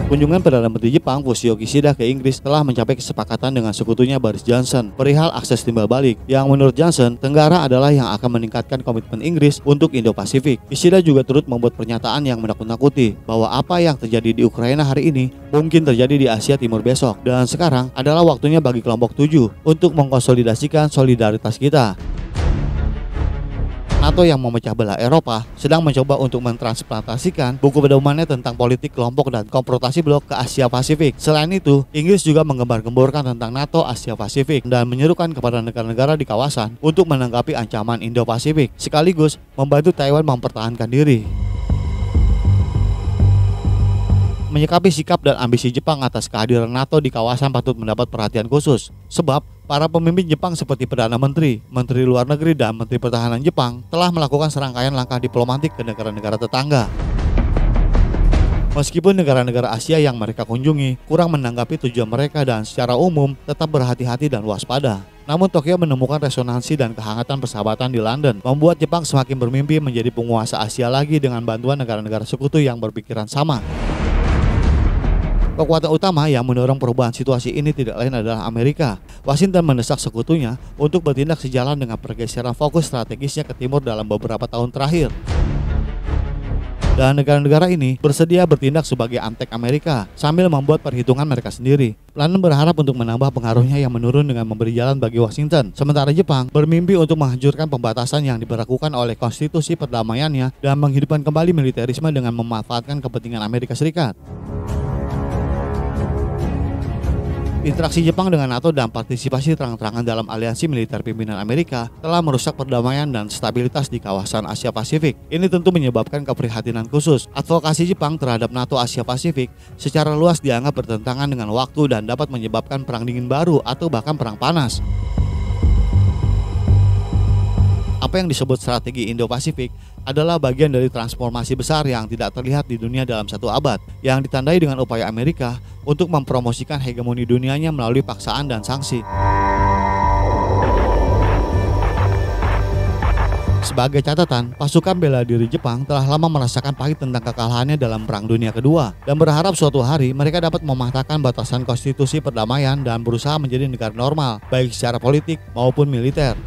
Kunjungan Perdana Menteri Jepang Fumio Kishida ke Inggris telah mencapai kesepakatan dengan sekutunya Boris Johnson perihal akses timbal balik, yang menurut Johnson, Tenggara adalah yang akan meningkatkan komitmen Inggris untuk Indo-Pasifik. Kishida juga turut membuat pernyataan yang menakut-nakuti bahwa apa yang terjadi di Ukraina hari ini mungkin terjadi di Asia Timur besok, dan sekarang adalah waktunya bagi kelompok 7 untuk mengkonsolidasikan solidaritas kita. NATO yang memecah belah Eropa sedang mencoba untuk mentransplantasikan buku pedomannya tentang politik kelompok dan konfrontasi blok ke Asia Pasifik. Selain itu, Inggris juga menggembar-gemborkan tentang NATO Asia Pasifik dan menyerukan kepada negara-negara di kawasan untuk menanggapi ancaman Indo-Pasifik, sekaligus membantu Taiwan mempertahankan diri. Menyikapi sikap dan ambisi Jepang atas kehadiran NATO di kawasan patut mendapat perhatian khusus, sebab para pemimpin Jepang seperti Perdana Menteri, Menteri Luar Negeri, dan Menteri Pertahanan Jepang telah melakukan serangkaian langkah diplomatik ke negara-negara tetangga. Meskipun negara-negara Asia yang mereka kunjungi kurang menanggapi tujuan mereka dan secara umum tetap berhati-hati dan waspada, namun Tokyo menemukan resonansi dan kehangatan persahabatan di London, membuat Jepang semakin bermimpi menjadi penguasa Asia lagi dengan bantuan negara-negara sekutu yang berpikiran sama. Kekuatan utama yang mendorong perubahan situasi ini tidak lain adalah Amerika. Washington mendesak sekutunya untuk bertindak sejalan dengan pergeseran fokus strategisnya ke timur dalam beberapa tahun terakhir. Dan negara-negara ini bersedia bertindak sebagai antek Amerika sambil membuat perhitungan mereka sendiri. London berharap untuk menambah pengaruhnya yang menurun dengan memberi jalan bagi Washington. Sementara Jepang bermimpi untuk menghancurkan pembatasan yang diberlakukan oleh konstitusi perdamaiannya dan menghidupkan kembali militerisme dengan memanfaatkan kepentingan Amerika Serikat. Interaksi Jepang dengan NATO dan partisipasi terang-terangan dalam aliansi militer pimpinan Amerika telah merusak perdamaian dan stabilitas di kawasan Asia Pasifik. Ini tentu menyebabkan keprihatinan khusus. Advokasi Jepang terhadap NATO Asia Pasifik secara luas dianggap bertentangan dengan waktu dan dapat menyebabkan perang dingin baru atau bahkan perang panas. Apa yang disebut strategi Indo-Pasifik adalah bagian dari transformasi besar yang tidak terlihat di dunia dalam satu abad, yang ditandai dengan upaya Amerika untuk mempromosikan hegemoni dunianya melalui paksaan dan sanksi. Sebagai catatan, pasukan bela diri Jepang telah lama merasakan pahit tentang kekalahannya dalam Perang Dunia Kedua dan berharap suatu hari mereka dapat mematahkan batasan konstitusi perdamaian dan berusaha menjadi negara normal, baik secara politik maupun militer.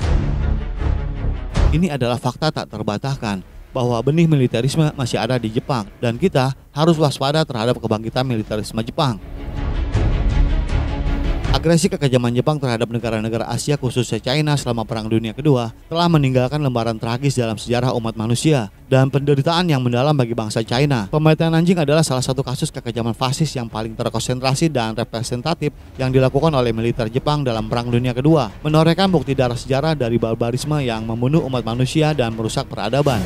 Ini adalah fakta tak terbantahkan bahwa benih militerisme masih ada di Jepang dan kita harus waspada terhadap kebangkitan militerisme Jepang. Agresi kekejaman Jepang terhadap negara-negara Asia khususnya China selama Perang Dunia Kedua telah meninggalkan lembaran tragis dalam sejarah umat manusia dan penderitaan yang mendalam bagi bangsa China. Pembantaian Nanjing adalah salah satu kasus kekejaman fasis yang paling terkonsentrasi dan representatif yang dilakukan oleh militer Jepang dalam Perang Dunia Kedua, menorehkan bukti darah sejarah dari barbarisme yang membunuh umat manusia dan merusak peradaban.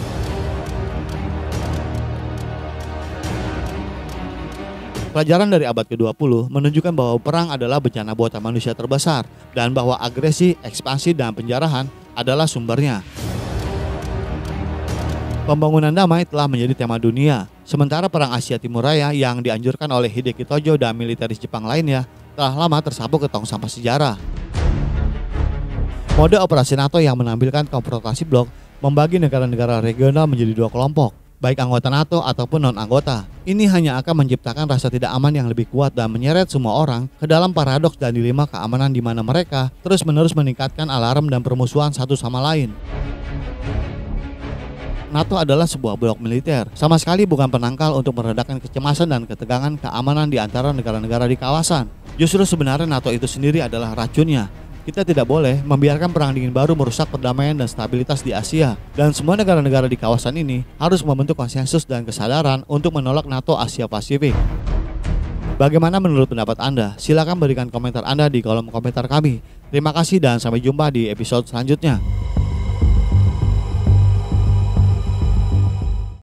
Pelajaran dari abad ke-20 menunjukkan bahwa perang adalah bencana buatan manusia terbesar dan bahwa agresi, ekspansi, dan penjarahan adalah sumbernya. Pembangunan damai telah menjadi tema dunia, sementara Perang Asia Timur Raya yang dianjurkan oleh Hideki Tojo dan militeris Jepang lainnya telah lama tersabuk ke tong sampah sejarah. Mode operasi NATO yang menampilkan konfrontasi blok membagi negara-negara regional menjadi dua kelompok, baik anggota NATO ataupun non-anggota. Ini hanya akan menciptakan rasa tidak aman yang lebih kuat dan menyeret semua orang ke dalam paradoks dan dilema keamanan di mana mereka terus-menerus meningkatkan alarm dan permusuhan satu sama lain. NATO adalah sebuah blok militer, sama sekali bukan penangkal untuk meredakan kecemasan dan ketegangan keamanan di antara negara-negara di kawasan. Justru sebenarnya NATO itu sendiri adalah racunnya. Kita tidak boleh membiarkan perang dingin baru merusak perdamaian dan stabilitas di Asia. Dan semua negara-negara di kawasan ini harus membentuk konsensus dan kesadaran untuk menolak NATO Asia Pasifik. Bagaimana menurut pendapat Anda? Silakan berikan komentar Anda di kolom komentar kami. Terima kasih dan sampai jumpa di episode selanjutnya.